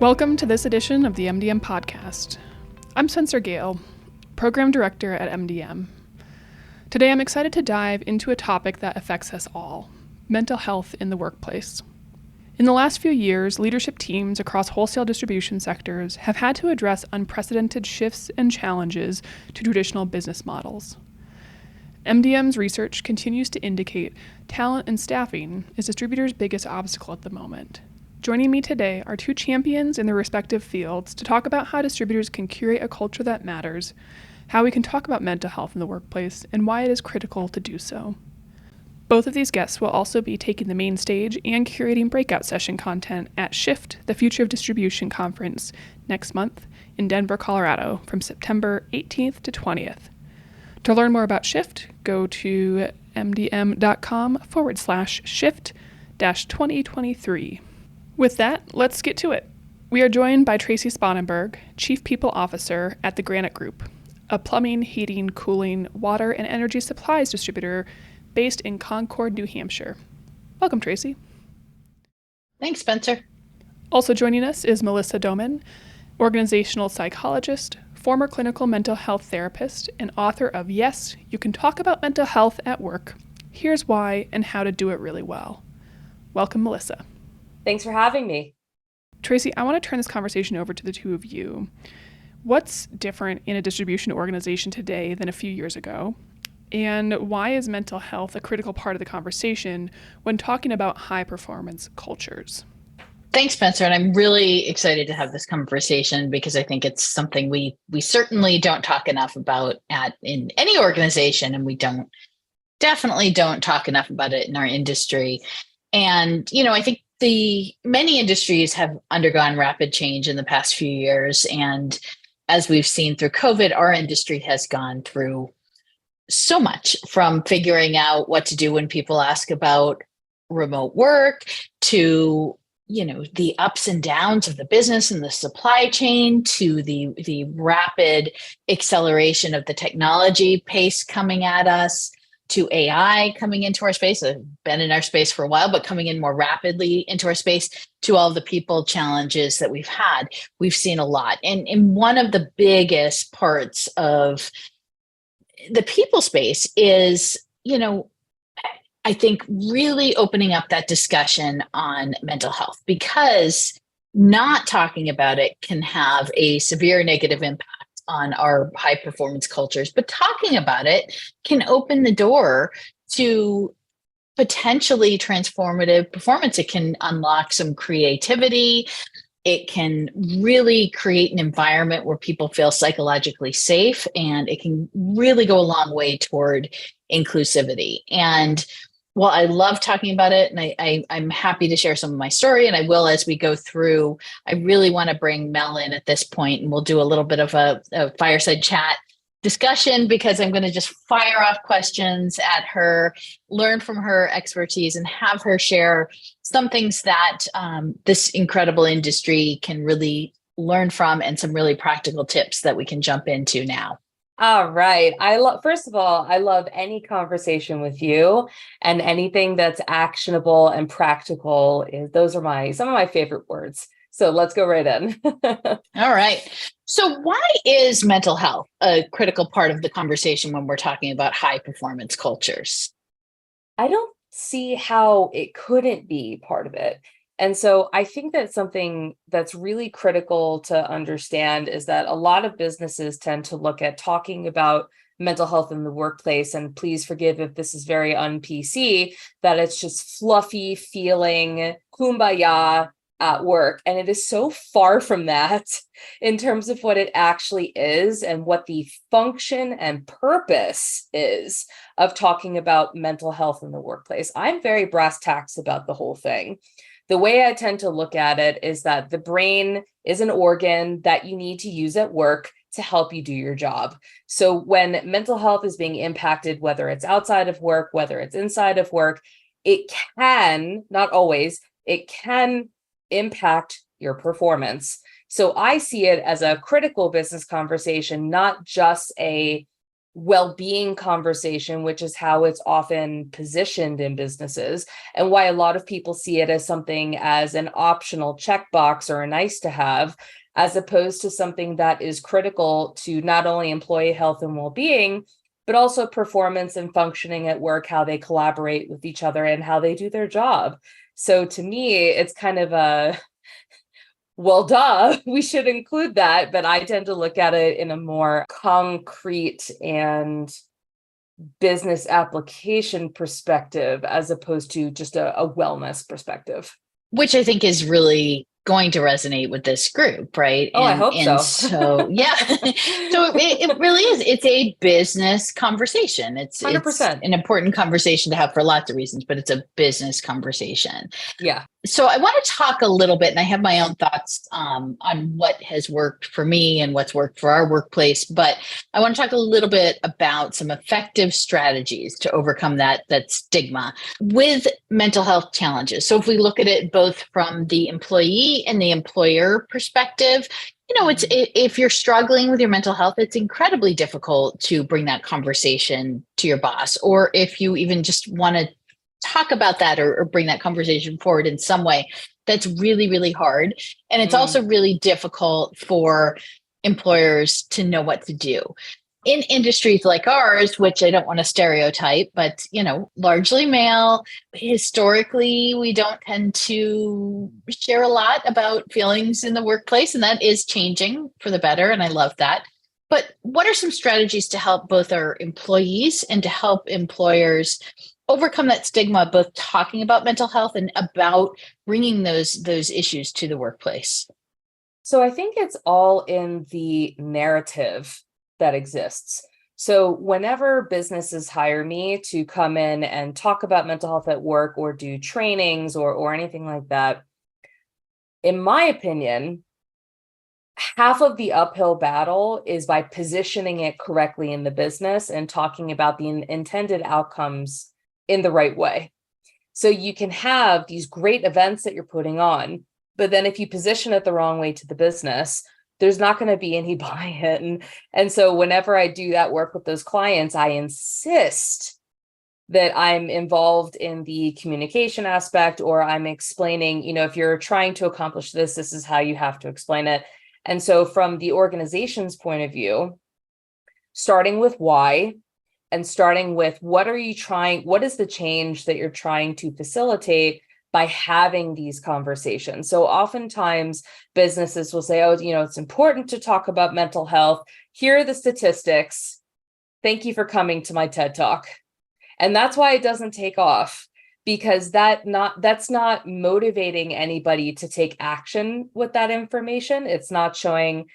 Welcome to this edition of the MDM podcast. I'm Spencer Gale, Program Director at MDM. Today I'm excited to dive into a topic that affects us all, mental health in the workplace. In the last few years, leadership teams across wholesale distribution sectors have had to address unprecedented shifts and challenges to traditional business models. MDM's research continues to indicate talent and staffing is distributors' biggest obstacle at the moment. Joining me today are two champions in their respective fields to talk about how distributors can curate a culture that matters, how we can talk about mental health in the workplace, and why it is critical to do so. Both of these guests will also be taking the main stage and curating breakout session content at Shift, the Future of Distribution conference next month in Denver, Colorado from September 18th to 20th. To learn more about Shift, go to mdm.com/shift-2023. With that, let's get to it. We are joined by Tracie Sponenberg, Chief People Officer at the Granite Group, a plumbing, heating, cooling, water, and energy supplies distributor based in Concord, New Hampshire. Welcome, Tracie. Thanks, Spencer. Also joining us is Melissa Doman, organizational psychologist, former clinical mental health therapist, and author of Yes, You Can Talk About Mental Health at Work. Here's why and how to do it really well. Welcome, Melissa. Thanks for having me. Tracie, I want to turn this conversation over to the two of you. What's different in a distribution organization today than a few years ago? And why is mental health a critical part of the conversation when talking about high-performance cultures? Thanks, Spencer. And I'm really excited to have this conversation because I think it's something we certainly don't talk enough about in any organization, and we definitely don't talk enough about it in our industry. And, I think many industries have undergone rapid change in the past few years. And as we've seen through COVID, our industry has gone through so much, from figuring out what to do when people ask about remote work to, the ups and downs of the business and the supply chain, to the rapid acceleration of the technology pace coming at us, to AI coming into our space. I've been in our space for a while, but coming in more rapidly into our space, to all the people challenges that we've had. We've seen a lot. And one of the biggest parts of the people space is, I think really opening up that discussion on mental health, because not talking about it can have a severe negative impact on our high performance cultures, but talking about it can open the door to potentially transformative performance. It can unlock some creativity. It can really create an environment where people feel psychologically safe, and it can really go a long way toward inclusivity. And while I love talking about it, and I'm happy to share some of my story, and I will as we go through, I really want to bring Mel in at this point, and we'll do a little bit of a fireside chat discussion, because I'm going to just fire off questions at her, learn from her expertise, and have her share some things that this incredible industry can really learn from, and some really practical tips that we can jump into now. All right. First of all, I love any conversation with you, and anything that's actionable and practical. Those are some of my favorite words. So let's go right in. All right. So why is mental health a critical part of the conversation when we're talking about high performance cultures? I don't see how it couldn't be part of it. And so I think that something that's really critical to understand is that a lot of businesses tend to look at talking about mental health in the workplace, and please forgive if this is very un-PC, that it's just fluffy feeling kumbaya at work. And it is so far from that in terms of what it actually is, and what the function and purpose is of talking about mental health in the workplace. I'm very brass tacks about the whole thing. The way I tend to look at it is that the brain is an organ that you need to use at work to help you do your job. So when mental health is being impacted, whether it's outside of work, whether it's inside of work, it can, not always, it can impact your performance. So I see it as a critical business conversation, not just a well-being conversation, which is how it's often positioned in businesses, and why a lot of people see it as something as an optional checkbox or a nice to have, as opposed to something that is critical to not only employee health and well-being, but also performance and functioning at work, how they collaborate with each other and how they do their job. So to me, it's kind of a, well, duh, we should include that. But I tend to look at it in a more concrete and business application perspective, as opposed to just a wellness perspective. Which I think is really going to resonate with this group, right? Oh, I hope so. So yeah, so it really is. It's a business conversation. It's 100%. an important conversation to have for lots of reasons, but it's a business conversation. Yeah. So I want to talk a little bit, and I have my own thoughts on what has worked for me and what's worked for our workplace. But I want to talk a little bit about some effective strategies to overcome that stigma with mental health challenges. So if we look at it both from the employee and the employer perspective, it's if you're struggling with your mental health, it's incredibly difficult to bring that conversation to your boss, or if you even just want to talk about that or bring that conversation forward in some way, that's really, really hard. And it's also really difficult for employers to know what to do. In industries like ours, which I don't want to stereotype, but, largely male, historically, we don't tend to share a lot about feelings in the workplace, and that is changing for the better. And I love that. But what are some strategies to help both our employees and to help employers overcome that stigma, both talking about mental health and about bringing those issues to the workplace? So I think it's all in the narrative that exists. So whenever businesses hire me to come in and talk about mental health at work or do trainings or anything like that, in my opinion, half of the uphill battle is by positioning it correctly in the business and talking about the intended outcomes in the right way. So you can have these great events that you're putting on, but then if you position it the wrong way to the business, there's not going to be any buy-in. And so whenever I do that work with those clients, I insist that I'm involved in the communication aspect, or I'm explaining, if you're trying to accomplish this, this is how you have to explain it. And so from the organization's point of view, starting with why, and starting with what is the change that you're trying to facilitate by having these conversations. So oftentimes businesses will say, it's important to talk about mental health. Here are the statistics. Thank you for coming to my TED Talk. And that's why it doesn't take off, because that's not motivating anybody to take action with that information. It's not showing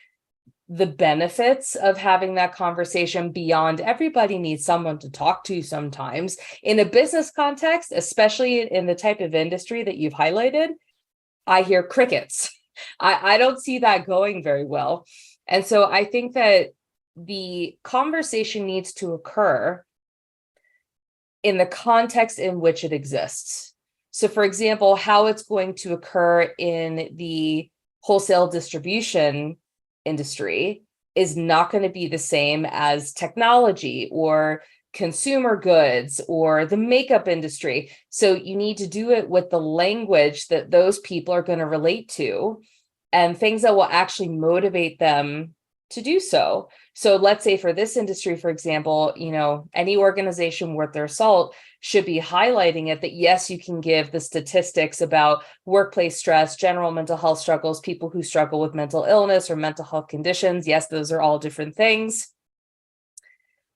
the benefits of having that conversation beyond everybody needs someone to talk to sometimes. In a business context, especially in the type of industry that you've highlighted, I hear crickets. I don't see that going very well. And so I think that the conversation needs to occur in the context in which it exists. So for example, how it's going to occur in the wholesale distribution industry is not going to be the same as technology or consumer goods or the makeup industry. So you need to do it with the language that those people are going to relate to and things that will actually motivate them to do so. So let's say for this industry, for example, any organization worth their salt should be highlighting it that, yes, you can give the statistics about workplace stress, general mental health struggles, people who struggle with mental illness or mental health conditions. Yes, those are all different things.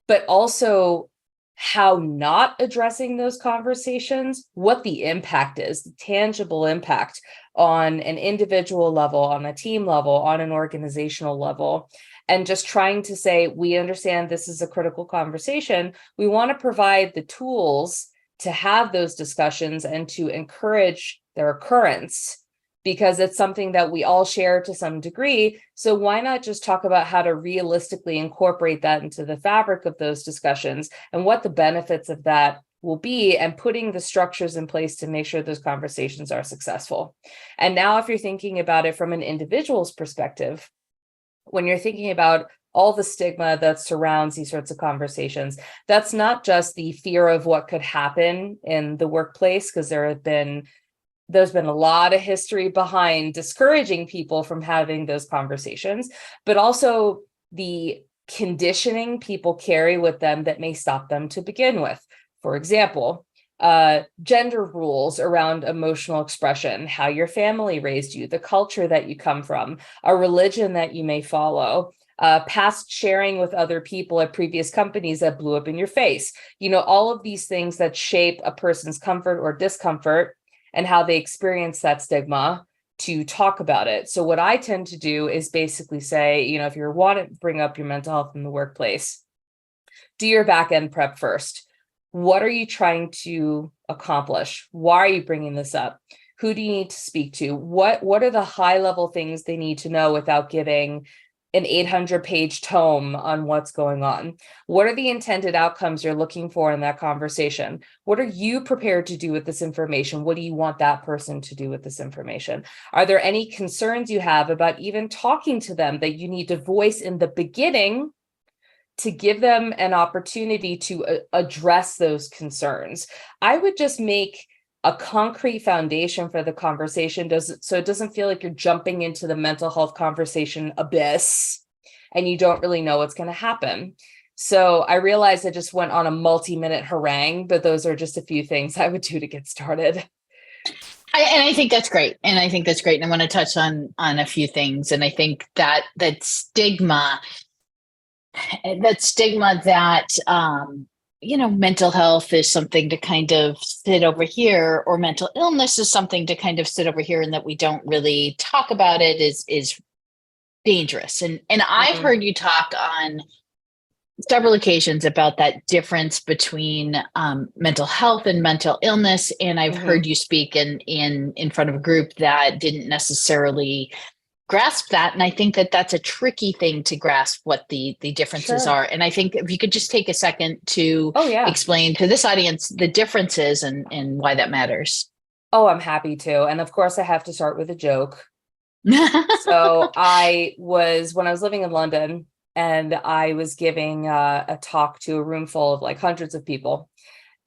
But also how not addressing those conversations, what the impact is, the tangible impact on an individual level, on a team level, on an organizational level. And just trying to say, we understand this is a critical conversation. We want to provide the tools to have those discussions and to encourage their occurrence, because it's something that we all share to some degree. So why not just talk about how to realistically incorporate that into the fabric of those discussions and what the benefits of that will be, and putting the structures in place to make sure those conversations are successful. And now if you're thinking about it from an individual's perspective, when you're thinking about all the stigma that surrounds these sorts of conversations. That's not just the fear of what could happen in the workplace, because there's been a lot of history behind discouraging people from having those conversations, but also the conditioning people carry with them that may stop them to begin with. For example, gender rules around emotional expression, how your family raised you, the culture that you come from, a religion that you may follow, past sharing with other people at previous companies that blew up in your face. All of these things that shape a person's comfort or discomfort and how they experience that stigma to talk about it. So what I tend to do is basically say, if you want to bring up your mental health in the workplace, do your back end prep first. What are you trying to accomplish? Why are you bringing this up? Who do you need to speak to? What are the high level things they need to know without giving an 800-page tome on what's going on? What are the intended outcomes you're looking for in that conversation? What are you prepared to do with this information? What do you want that person to do with this information? Are there any concerns you have about even talking to them that you need to voice in the beginning to give them an opportunity to address those concerns? I would just make a concrete foundation for the conversation, so it doesn't feel like you're jumping into the mental health conversation abyss and you don't really know what's going to happen. So I realized I just went on a multi-minute harangue, but those are just a few things I would do to get started. I think that's great. And I think that's great. And I want to touch on a few things. And I think that stigma that mental health is something to kind of sit over here, or mental illness is something to kind of sit over here, and that we don't really talk about it is dangerous. And I've heard you talk on several occasions about that difference between mental health and mental illness. And I've heard you speak in front of a group that didn't necessarily grasp that. And I think that that's a tricky thing to grasp, what the differences are. And I think if you could just take a second to explain to this audience the differences and why that matters. Oh, I'm happy to. And of course I have to start with a joke. So when I was living in London, and I was giving a talk to a room full of like hundreds of people,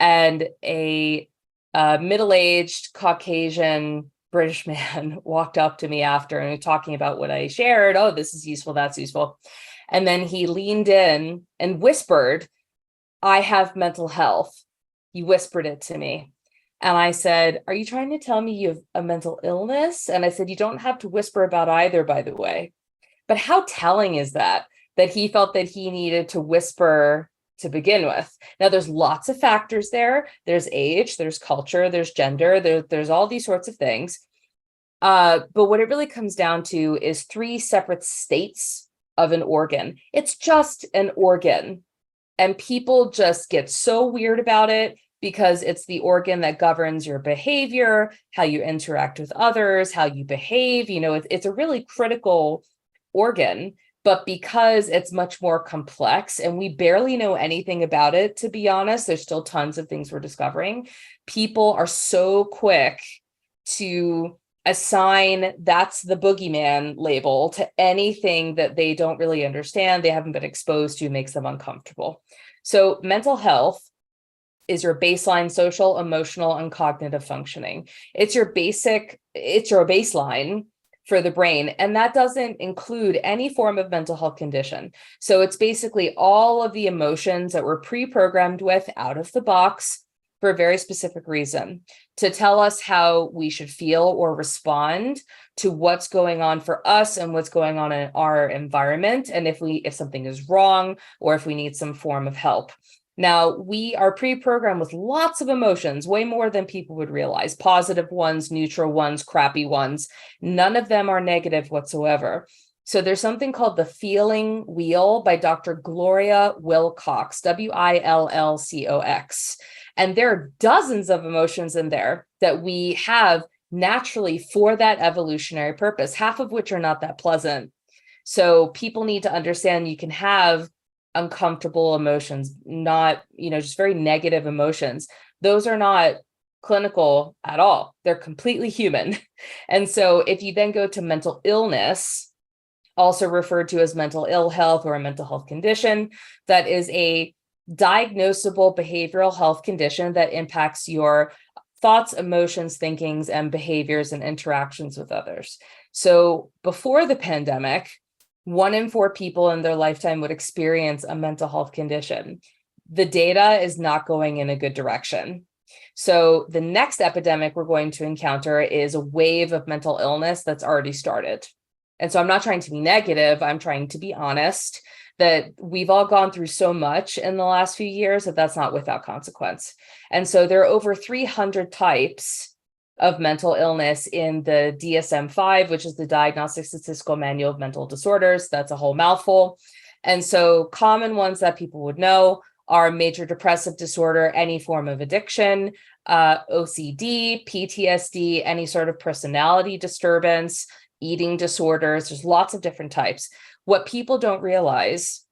and a middle-aged Caucasian British man walked up to me after and was talking about what I shared. Oh, this is useful, that's useful. And then he leaned in and whispered, "I have mental health." He whispered it to me. And I said, "Are you trying to tell me you have a mental illness?" And I said, "You don't have to whisper about either, by the way." But how telling is that he felt that he needed to whisper to begin with? Now, there's lots of factors there. There's age, there's culture, there's gender, there's all these sorts of things. But what it really comes down to is 3 separate states of an organ. It's just an organ. And people just get so weird about it because it's the organ that governs your behavior, how you interact with others, how you behave. It's a really critical organ. But because it's much more complex and we barely know anything about it, to be honest, there's still tons of things we're discovering. People are so quick to assign "that's the boogeyman" label to anything that they don't really understand, they haven't been exposed to, makes them uncomfortable. So mental health is your baseline social, emotional, and cognitive functioning. It's your baseline for the brain. And that doesn't include any form of mental health condition. So it's basically all of the emotions that we're pre-programmed with out of the box for a very specific reason, to tell us how we should feel or respond to what's going on for us and what's going on in our environment, and if something is wrong or if we need some form of help. Now, we are pre-programmed with lots of emotions, way more than people would realize. Positive ones, neutral ones, crappy ones. None of them are negative whatsoever. So there's something called the feeling wheel by Dr. Gloria Wilcox, Willcox. And there are dozens of emotions in there that we have naturally for that evolutionary purpose, half of which are not that pleasant. So people need to understand you can have uncomfortable emotions, not, just very negative emotions. Those are not clinical at all. They're completely human. And so if you then go to mental illness, also referred to as mental ill health or a mental health condition. That is a diagnosable behavioral health condition that impacts your thoughts, emotions, thinkings, and behaviors and interactions with others. So before the pandemic, 1 in 4 people in their lifetime would experience a mental health condition. The data is not going in a good direction. So the next epidemic we're going to encounter is a wave of mental illness that's already started. And so I'm not trying to be negative. I'm trying to be honest that we've all gone through so much in the last few years that that's not without consequence. And so there are over 300 types of mental illness in the DSM-5, which is the Diagnostic Statistical Manual of Mental Disorders. That's a whole mouthful. And so common ones that people would know are major depressive disorder, any form of addiction, OCD, PTSD, any sort of personality disturbance, eating disorders. There's lots of different types. What people don't realize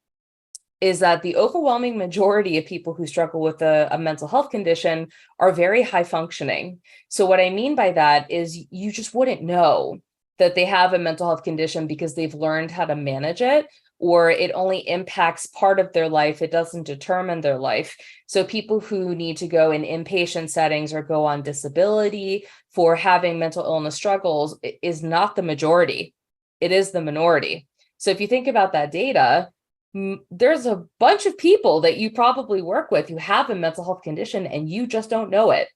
is that the overwhelming majority of people who struggle with a mental health condition are very high functioning. So what I mean by that is you just wouldn't know that they have a mental health condition because they've learned how to manage it, or it only impacts part of their life. It doesn't determine their life. So people who need to go in inpatient settings or go on disability for having mental illness struggles is not the majority. It is the minority. So if you think about that data, there's a bunch of people that you probably work with who have a mental health condition and you just don't know it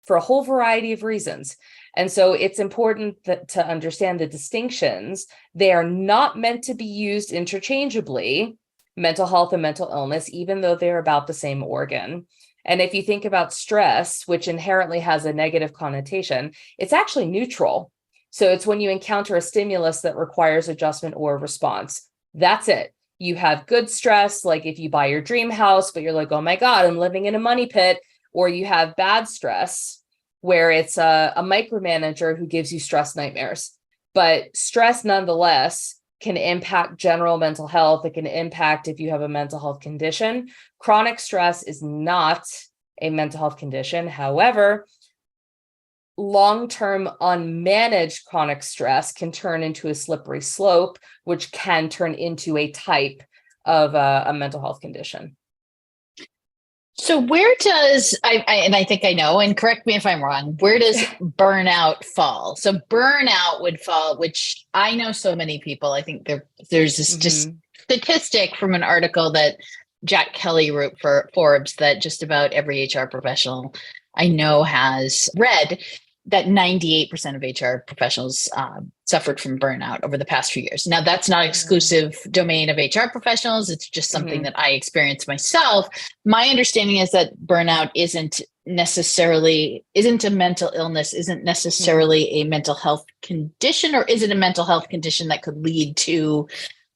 for a whole variety of reasons. And so it's important to understand the distinctions. They are not meant to be used interchangeably, mental health and mental illness, even though they're about the same organ. And if you think about stress, which inherently has a negative connotation, it's actually neutral. So it's when you encounter a stimulus that requires adjustment or response. That's it. You have good stress, like if you buy your dream house, but you're like, oh my God, I'm living in a money pit. Or you have bad stress, where it's a micromanager who gives you stress nightmares. But stress, nonetheless, can impact general mental health. It can impact if you have a mental health condition. Chronic stress is not a mental health condition. However, long-term unmanaged chronic stress can turn into a slippery slope, which can turn into a type of a mental health condition. So where does, I think I know, and correct me if I'm wrong, where does burnout fall? So burnout would fall, which I know so many people, I think there's this just statistic from an article that Jack Kelly wrote for Forbes that just about every HR professional I know has read, that 98% of HR professionals suffered from burnout over the past few years. Now, that's not exclusive domain of HR professionals. It's just something that I experienced myself. My understanding is that burnout isn't a mental illness, isn't necessarily a mental health condition, or is it a mental health condition that could lead to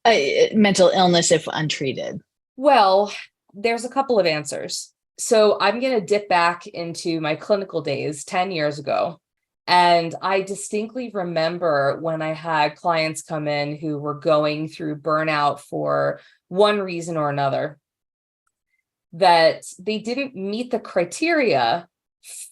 a mental illness if untreated? Well, there's a couple of answers. So I'm going to dip back into my clinical days 10 years ago. And I distinctly remember when I had clients come in who were going through burnout for one reason or another, that they didn't meet the criteria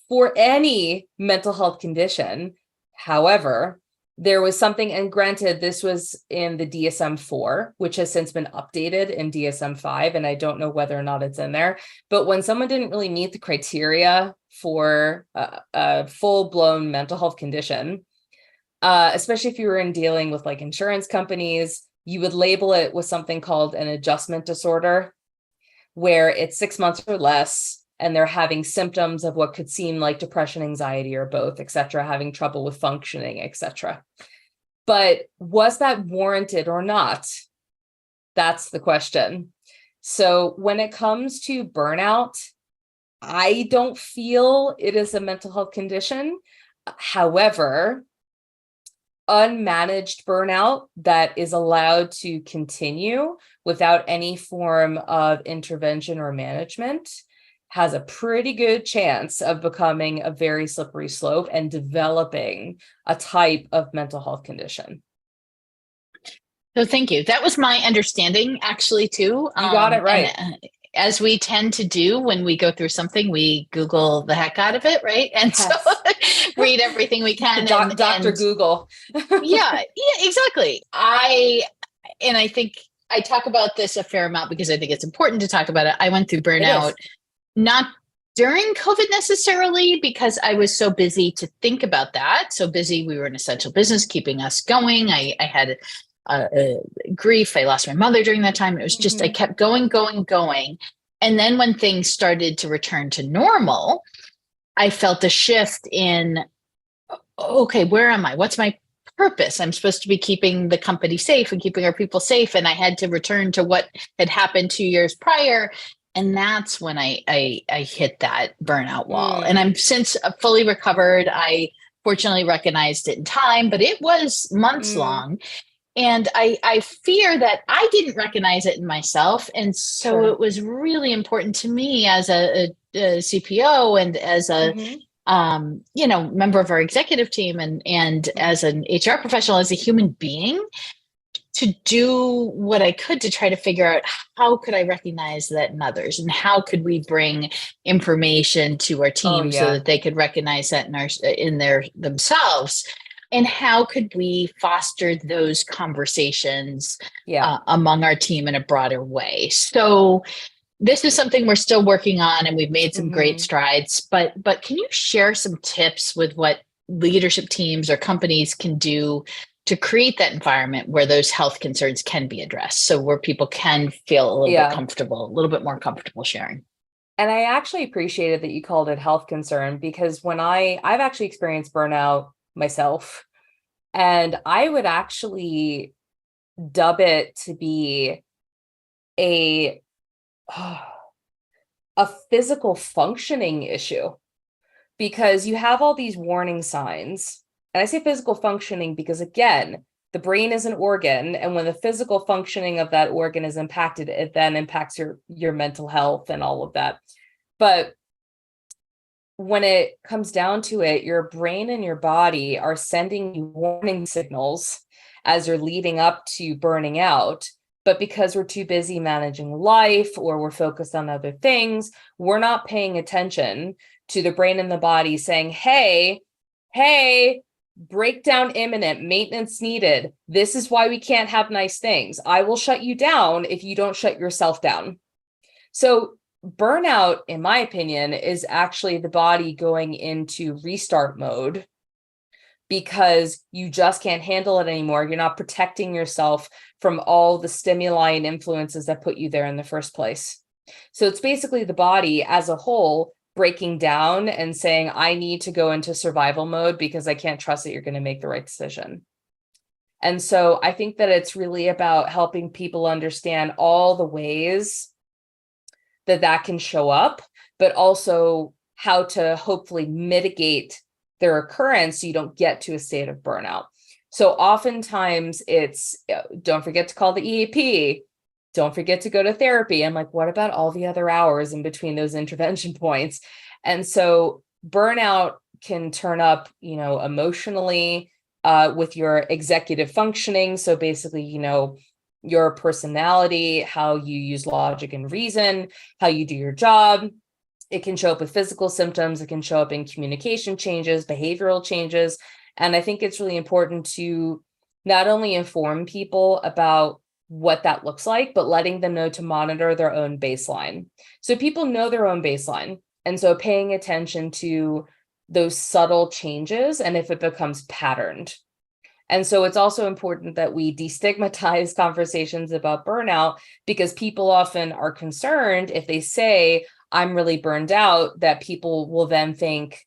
for any mental health condition. However, there was something, and granted, this was in the DSM-4, which has since been updated in DSM-5, and I don't know whether or not it's in there. But when someone didn't really meet the criteria for a full-blown mental health condition, especially if you were dealing with like insurance companies, you would label it with something called an adjustment disorder, where it's 6 months or less, and they're having symptoms of what could seem like depression, anxiety, or both, et cetera, having trouble with functioning, et cetera. But was that warranted or not? That's the question. So when it comes to burnout, I don't feel it is a mental health condition. However, unmanaged burnout that is allowed to continue without any form of intervention or management has a pretty good chance of becoming a very slippery slope and developing a type of mental health condition. So thank you. That was my understanding, actually, too. You got it right. And, as we tend to do when we go through something, we Google the heck out of it, right? And so read everything we can. Dr. Google. yeah, exactly. I and I think I talk about this a fair amount because I think it's important to talk about it. I went through It burnout, is. not during COVID necessarily, because I was so busy to think about that. So busy, we were an essential business keeping us going. I had grief. I lost my mother during that time. It was just, I kept going. And then when things started to return to normal, I felt a shift in, okay, where am I? What's my purpose? I'm supposed to be keeping the company safe and keeping our people safe. And I had to return to what had happened 2 years prior. And that's when I hit that burnout wall. And I'm since fully recovered. I fortunately recognized it in time, but it was months long. And I fear that I didn't recognize it in myself. And so it was really important to me as a CPO and as a member of our executive team and as an HR professional, as a human being, to do what I could to try to figure out how could I recognize that in others, and how could we bring information to our team so that they could recognize that in their themselves, and how could we foster those conversations among our team in a broader way. So this is something we're still working on, and we've made some great strides, but can you share some tips with what leadership teams or companies can do to create that environment where those health concerns can be addressed, so where people can feel a little bit comfortable, a little bit more comfortable sharing? And I actually appreciated that you called it health concern, because when I've actually experienced burnout myself, and I would actually dub it to be a physical functioning issue, because you have all these warning signs. And I say physical functioning because, again, the brain is an organ, and when the physical functioning of that organ is impacted, it then impacts your mental health and all of that. But when it comes down to it, your brain and your body are sending you warning signals as you're leading up to burning out. But because we're too busy managing life, or we're focused on other things, we're not paying attention to the brain and the body saying, hey, breakdown imminent, maintenance needed. This is why we can't have nice things. I will shut you down if you don't shut yourself down. So burnout, in my opinion, is actually the body going into restart mode, because you just can't handle it anymore. You're not protecting yourself from all the stimuli and influences that put you there in the first place. So it's basically the body as a whole breaking down and saying, I need to go into survival mode because I can't trust that you're going to make the right decision. And so I think that it's really about helping people understand all the ways that can show up, but also how to hopefully mitigate their occurrence so you don't get to a state of burnout. So oftentimes it's, don't forget to call the EAP. Don't forget to go to therapy. I'm like, what about all the other hours in between those intervention points? And so burnout can turn up, emotionally, with your executive functioning. So basically, your personality, how you use logic and reason, how you do your job. It can show up with physical symptoms. It can show up in communication changes, behavioral changes. And I think it's really important to not only inform people about what that looks like, but letting them know to monitor their own baseline. So people know their own baseline. And so paying attention to those subtle changes and if it becomes patterned. And so it's also important that we destigmatize conversations about burnout, because people often are concerned if they say, I'm really burned out, that people will then think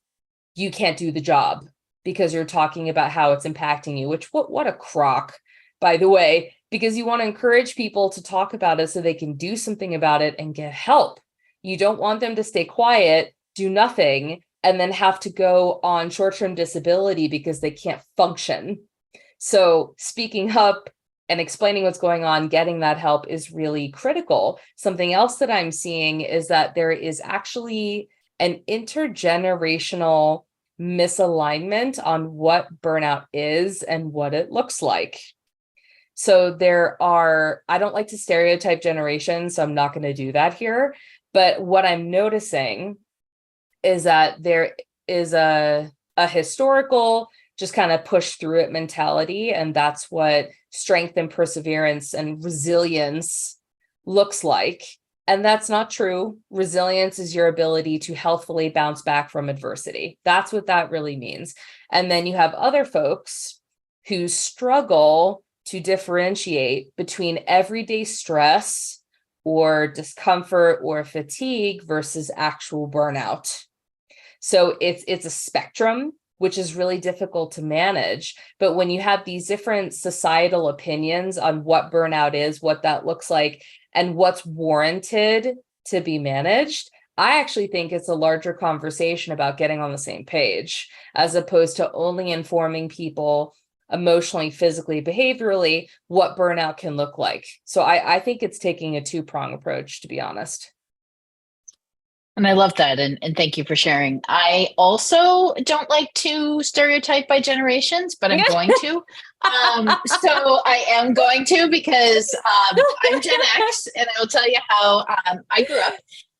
you can't do the job because you're talking about how it's impacting you, which what a crock, by the way, because you want to encourage people to talk about it so they can do something about it and get help. You don't want them to stay quiet, do nothing, and then have to go on short-term disability because they can't function. So speaking up and explaining what's going on, getting that help is really critical. Something else that I'm seeing is that there is actually an intergenerational misalignment on what burnout is and what it looks like. So I don't like to stereotype generations, so I'm not going to do that here. But what I'm noticing is that there is a historical just kind of push through it mentality. And that's what strength and perseverance and resilience looks like. And that's not true. Resilience is your ability to healthfully bounce back from adversity. That's what that really means. And then you have other folks who struggle to differentiate between everyday stress or discomfort or fatigue versus actual burnout. So it's a spectrum, which is really difficult to manage. But when you have these different societal opinions on what burnout is, what that looks like, and what's warranted to be managed, I actually think it's a larger conversation about getting on the same page, as opposed to only informing people emotionally, physically, behaviorally, what burnout can look like. So I think it's taking a two-prong approach, to be honest. And I love that. And thank you for sharing. I also don't like to stereotype by generations, but I'm going to. So I am going to, because I'm Gen X, and I'll tell you how I grew up.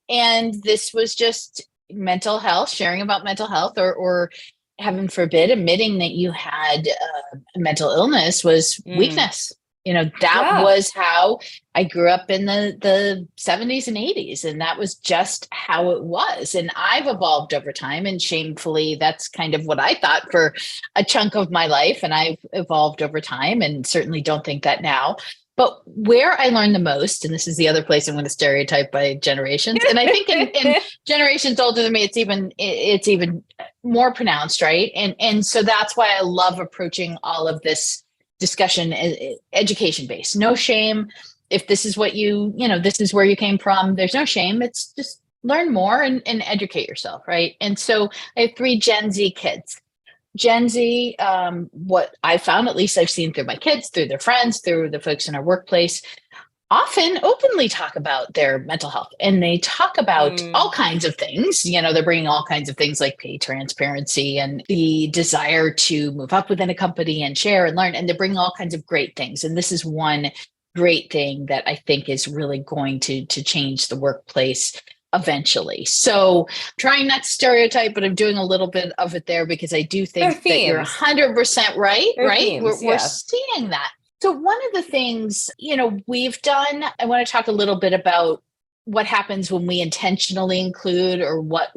And this was just mental health, sharing about mental health, or heaven forbid, admitting that you had a mental illness was weakness. That was how I grew up in the 70s and 80s. And that was just how it was. And I've evolved over time. And shamefully, that's kind of what I thought for a chunk of my life. And I've evolved over time, and certainly don't think that now. But where I learned the most, and this is the other place I'm going to stereotype by generations, and I think in generations older than me, it's even more pronounced, right? And so that's why I love approaching all of this discussion education based. No shame. If this is what this is where you came from, there's no shame. It's just learn more and educate yourself, right? And so I have 3 Gen Z kids. Gen Z, what I found, at least I've seen through my kids, through their friends, through the folks in our workplace, often openly talk about their mental health, and they talk about all kinds of things. They're bringing all kinds of things like pay transparency and the desire to move up within a company and share and learn. And they're bringing all kinds of great things. And this is one great thing that I think is really going to change the workplace eventually. So trying not to stereotype, but I'm doing a little bit of it there, because I do think that you're 100% right, right? We're seeing that. So one of the things, we've done, I want to talk a little bit about what happens when we intentionally include, or what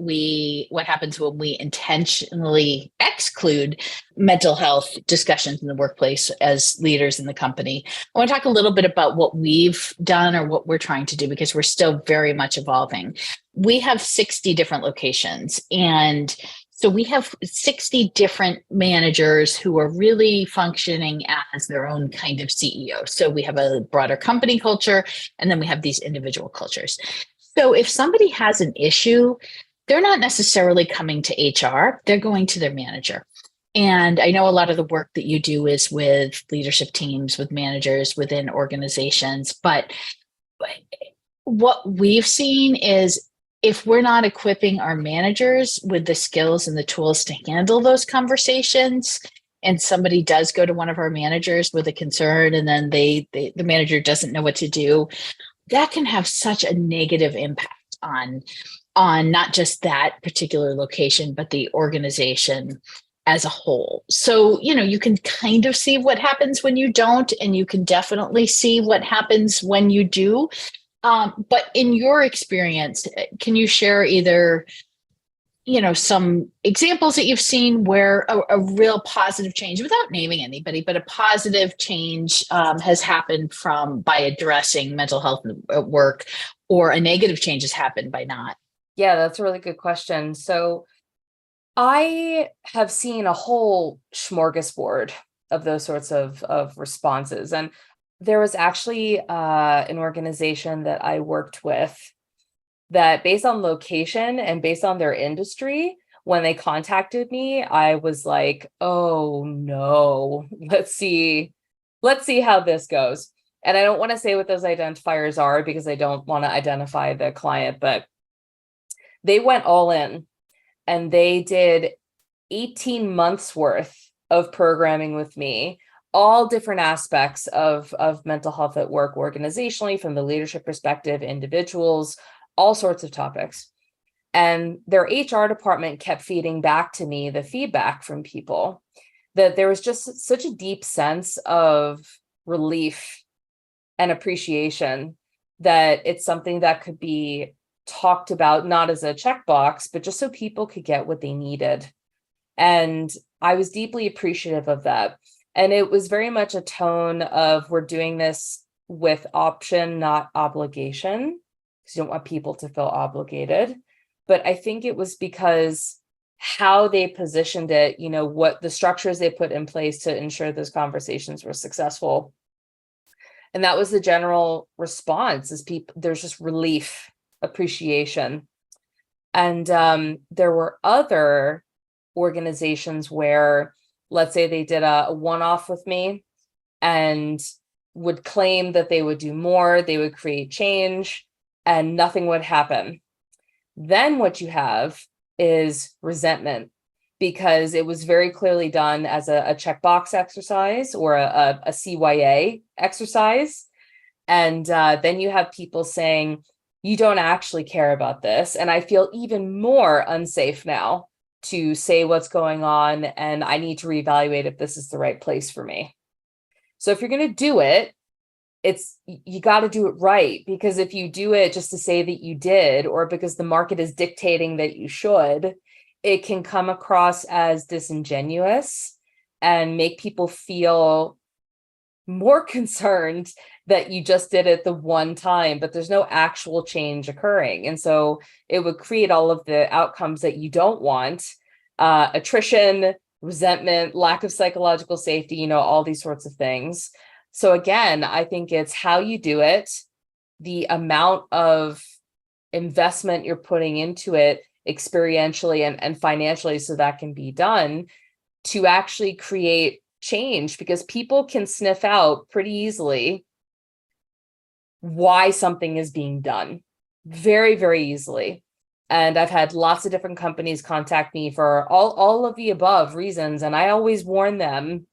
happens when we intentionally exclude mental health discussions in the workplace as leaders in the company. I want to talk a little bit about what we've done, or what we're trying to do, because we're still very much evolving. We have 60 different locations, and so we have 60 different managers who are really functioning as their own kind of CEO. So we have a broader company culture, and then we have these individual cultures. So if somebody has an issue, they're not necessarily coming to HR, they're going to their manager. And I know a lot of the work that you do is with leadership teams, with managers within organizations. But what we've seen is, if we're not equipping our managers with the skills and the tools to handle those conversations, and somebody does go to one of our managers with a concern, and then the manager doesn't know what to do, that can have such a negative impact on not just that particular location, but the organization as a whole. So, you can kind of see what happens when you don't, and you can definitely see what happens when you do. But in your experience, can you share either, some examples that you've seen where a real positive change, without naming anybody, but a positive change has happened by addressing mental health at work, or a negative change has happened by not? Yeah, that's a really good question. So I have seen a whole smorgasbord of those sorts of responses. And there was actually an organization that I worked with that, based on location and based on their industry, when they contacted me, I was like, oh no, let's see how this goes. And I don't want to say what those identifiers are, because I don't want to identify the client, but they went all in, and they did 18 months worth of programming with me, all different aspects of mental health at work, organizationally, from the leadership perspective, individuals, all sorts of topics. And their HR department kept feeding back to me the feedback from people. that there was just such a deep sense of relief and appreciation that it's something that could be talked about, not as a checkbox, but just so people could get what they needed. And I was deeply appreciative of that. And it was very much a tone of, we're doing this with option, not obligation, because you don't want people to feel obligated. But I think it was because how they positioned it, what the structures they put in place to ensure those conversations were successful. And that was the general response, is there's just relief, appreciation. And there were other organizations where, let's say they did a one-off with me and would claim that they would do more, they would create change, and nothing would happen. Then what you have is resentment, because it was very clearly done as a checkbox exercise or a CYA exercise. And then you have people saying, you don't actually care about this. And I feel even more unsafe now to say what's going on, and I need to reevaluate if this is the right place for me. So if you're going to do it, you got to do it right, because if you do it just to say that you did, or because the market is dictating that you should, it can come across as disingenuous and make people feel more concerned that you just did it the one time, but there's no actual change occurring. And so it would create all of the outcomes that you don't want: attrition, resentment, lack of psychological safety, all these sorts of things. So again, I think it's how you do it, the amount of investment you're putting into it experientially and financially, so that can be done to actually create change, because people can sniff out pretty easily why something is being done, very, very easily. And I've had lots of different companies contact me for all of the above reasons. And I always warn them,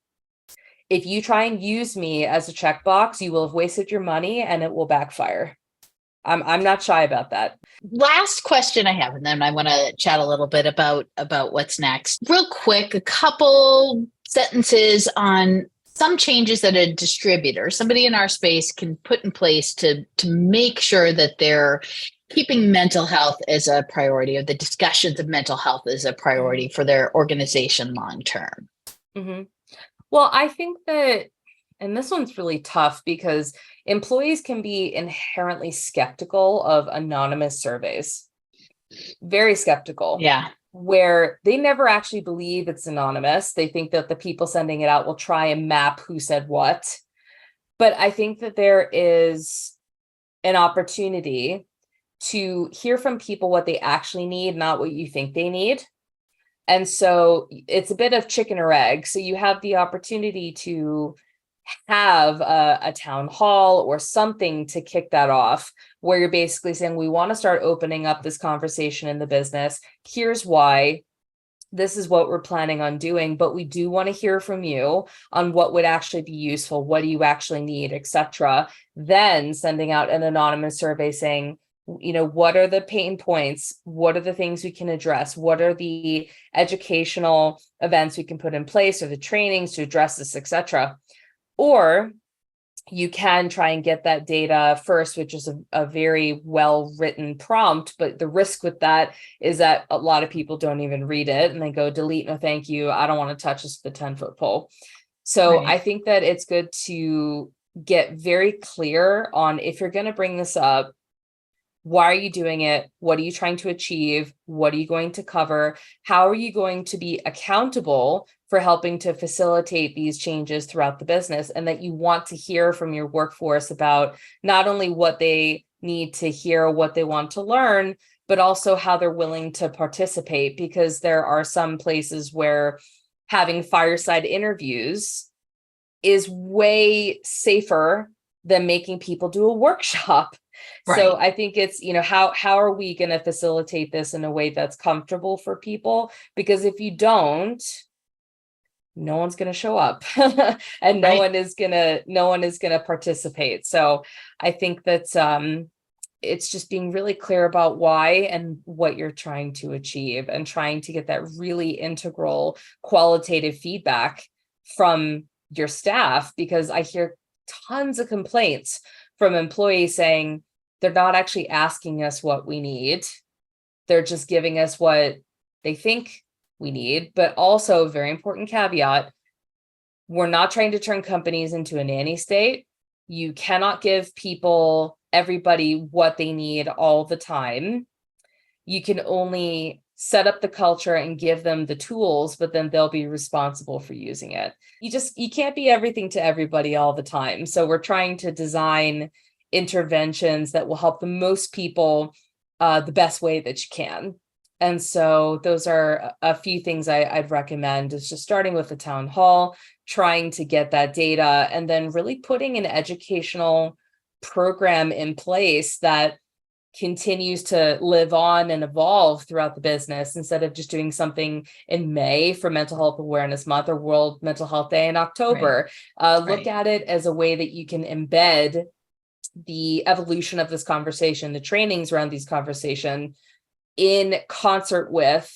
if you try and use me as a checkbox, you will have wasted your money and it will backfire. I'm not shy about that. Last question I have, and then I want to chat a little bit about what's next. Real quick, a couple sentences on some changes that a distributor, somebody in our space, can put in place to make sure that they're keeping mental health as a priority, or the discussions of mental health as a priority for their organization long term. Mm-hmm. Well, I think that, and this one's really tough, because employees can be inherently skeptical of anonymous surveys. Very skeptical. Yeah. Where they never actually believe it's anonymous. They think that the people sending it out will try and map who said what. But I think that there is an opportunity to hear from people what they actually need, not what you think they need. And so it's a bit of chicken or egg. So you have the opportunity to have a town hall or something to kick that off, where you're basically saying, we want to start opening up this conversation in the business. Here's why. This is what we're planning on doing, but we do want to hear from you on what would actually be useful. What do you actually need, etc. Then sending out an anonymous survey saying, what are the pain points? What are the things we can address? What are the educational events we can put in place, or the trainings to address this, etc. Or you can try and get that data first, which is a very well-written prompt. But the risk with that is that a lot of people don't even read it, and they go, delete, no thank you, I don't want to touch this with a 10-foot pole. So right. I think that it's good to get very clear on, if you're going to bring this up, why are you doing it? What are you trying to achieve? What are you going to cover? How are you going to be accountable for helping to facilitate these changes throughout the business? And that you want to hear from your workforce about not only what they need to hear, what they want to learn, but also how they're willing to participate. Because there are some places where having fireside interviews is way safer than making people do a workshop. Right. So I think it's, how are we going to facilitate this in a way that's comfortable for people? Because if you don't, no one's going to show up and no one is going to participate. So I think that it's just being really clear about why and what you're trying to achieve, and trying to get that really integral qualitative feedback from your staff, because I hear tons of complaints from employees saying they're not actually asking us what we need. They're just giving us what they think we need. But also, very important caveat, we're not trying to turn companies into a nanny state. You cannot give everybody what they need all the time. You can only set up the culture and give them the tools, but then they'll be responsible for using it. You can't be everything to everybody all the time. So we're trying to design interventions that will help the most people the best way that you can. And so those are a few things I'd recommend, is just starting with the town hall, trying to get that data, and then really putting an educational program in place that continues to live on and evolve throughout the business, instead of just doing something in May for Mental Health Awareness Month or World Mental Health Day in October. Look at it as a way that you can embed the evolution of this conversation, the trainings around these conversation, in concert with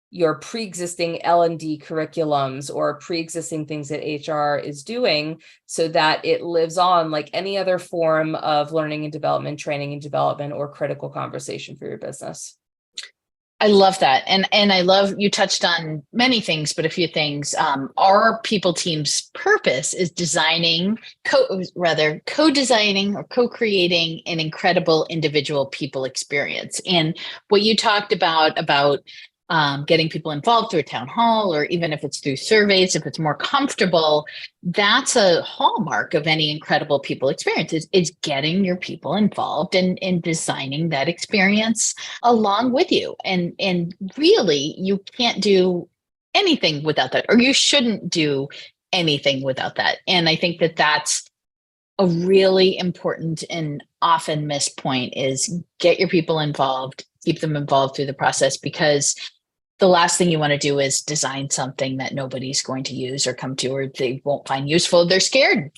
your pre-existing L&D curriculums or pre-existing things that HR is doing, so that it lives on like any other form of learning and development, training and development, or critical conversation for your business. I love that. And I love, you touched on many things, but a few things. Our people team's purpose is co-designing or co-creating an incredible individual people experience. And what you talked about getting people involved through a town hall, or even if it's through surveys, if it's more comfortable, that's a hallmark of any incredible people experience, is getting your people involved in designing that experience along with you. And really, you can't do anything without that, or you shouldn't do anything without that. And I think that that's a really important and often missed point, is get your people involved, keep them involved through the process, because the last thing you want to do is design something that nobody's going to use or come to, or they won't find useful. They're scared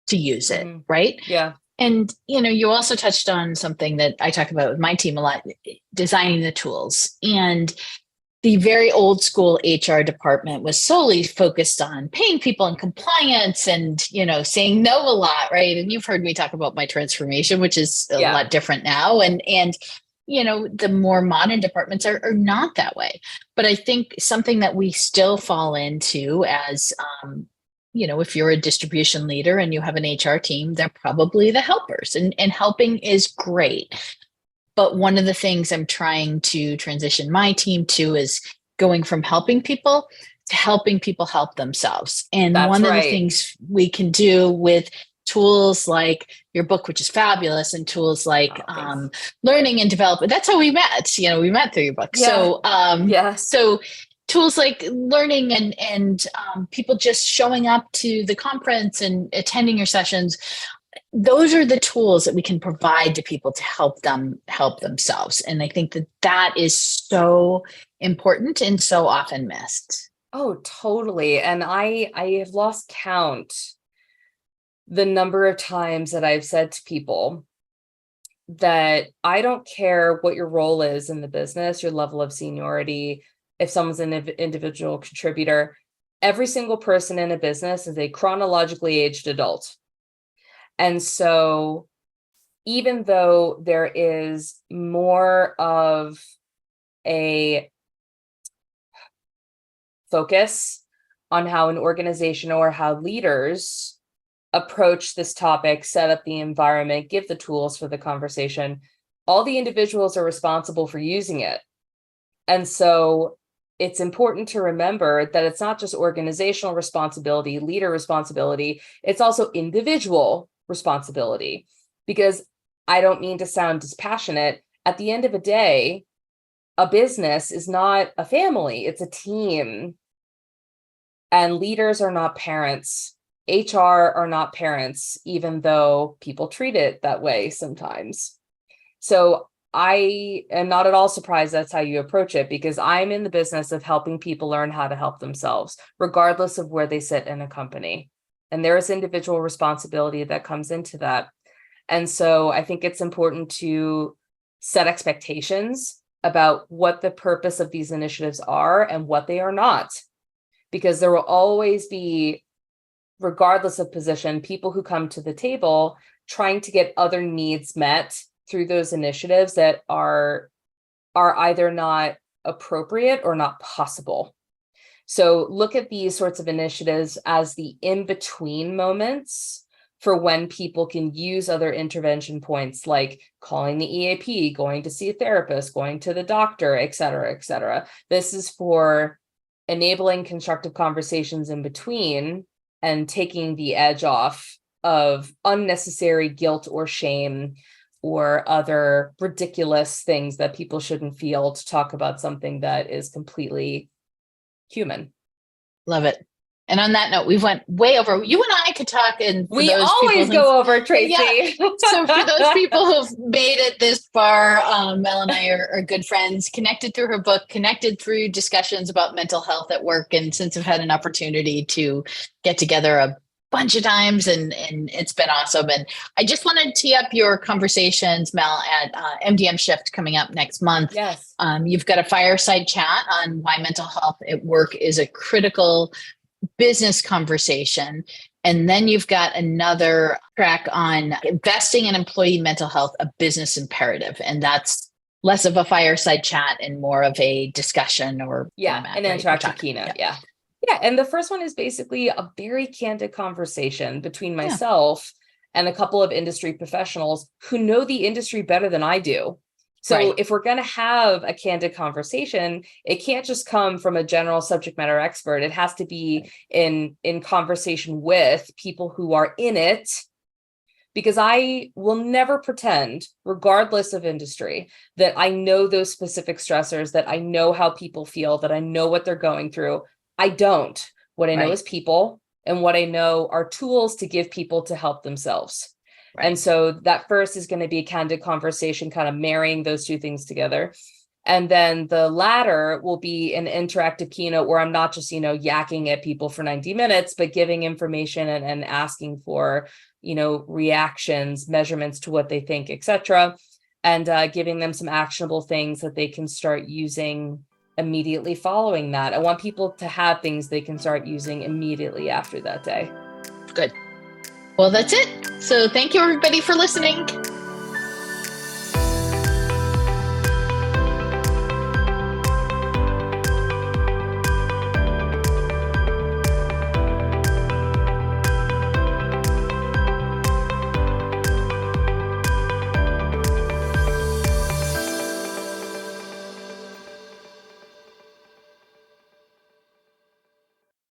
to use it, right? Yeah. And, you also touched on something that I talk about with my team a lot, designing the tools. And the very old school HR department was solely focused on paying people and compliance and, saying no a lot, right? And you've heard me talk about my transformation, which is a lot different now. And the more modern departments are not that way. But I think something that we still fall into as, if you're a distribution leader and you have an HR team, they're probably the helpers, and helping is great. But one of the things I'm trying to transition my team to is going from helping people to helping people help themselves. And one of the things we can do with tools like your book, which is fabulous, and tools like learning and development. That's how we met. We met through your book. Yeah. So tools like learning and people just showing up to the conference and attending your sessions. Those are the tools that we can provide to people to help them help themselves. And I think that is so important and so often missed. Oh, totally. And I have lost count the number of times that I've said to people that I don't care what your role is in the business, your level of seniority, if someone's an individual contributor, every single person in a business is a chronologically aged adult. And so even though there is more of a focus on how an organization or how leaders approach this topic, set up the environment, give the tools for the conversation, all the individuals are responsible for using it. And so it's important to remember that it's not just organizational responsibility, leader responsibility, it's also individual responsibility. Because I don't mean to sound dispassionate. At the end of the day, a business is not a family, it's a team. And leaders are not parents. HR are not parents, even though people treat it that way sometimes. So I am not at all surprised that's how you approach it, because I'm in the business of helping people learn how to help themselves, regardless of where they sit in a company. And there is individual responsibility that comes into that. And so I think it's important to set expectations about what the purpose of these initiatives are and what they are not. because there will always be, regardless of position, people who come to the table trying to get other needs met through those initiatives that are either not appropriate or not possible. So look at these sorts of initiatives as the in-between moments for when people can use other intervention points, like calling the EAP, going to see a therapist, going to the doctor, et cetera, et cetera. This is for enabling constructive conversations in between and taking the edge off of unnecessary guilt or shame or other ridiculous things that people shouldn't feel to talk about something that is completely human. Love it. And on that note, we've went way over. You and I could talk, and we always go over, Tracie. Yeah. So for those people who've made it this far, Mel and I are good friends, connected through her book, connected through discussions about mental health at work, and since I've had an opportunity to get together a bunch of times, and it's been awesome. And I just want to tee up your conversations, Mel, at MDM Shift coming up next month. Yes. You've got a fireside chat on why mental health at work is a critical business conversation. And then you've got another track on investing in employee mental health, a business imperative. And that's less of a fireside chat and more of a discussion or an interactive keynote. Yeah. And the first one is basically a very candid conversation between myself and a couple of industry professionals who know the industry better than I do. So if we're going to have a candid conversation, it can't just come from a general subject matter expert. It has to be in conversation with people who are in it, because I will never pretend, regardless of industry, that I know those specific stressors, that I know how people feel, that I know what they're going through. I don't. What I know is people, and what I know are tools to give people to help themselves. And so that first is going to be a candid conversation, kind of marrying those two things together. And then the latter will be an interactive keynote where I'm not just, yakking at people for 90 minutes, but giving information and asking for, reactions, measurements to what they think, et cetera, and giving them some actionable things that they can start using immediately following that. I want people to have things they can start using immediately after that day. Good. Well, that's it. So thank you, everybody, for listening.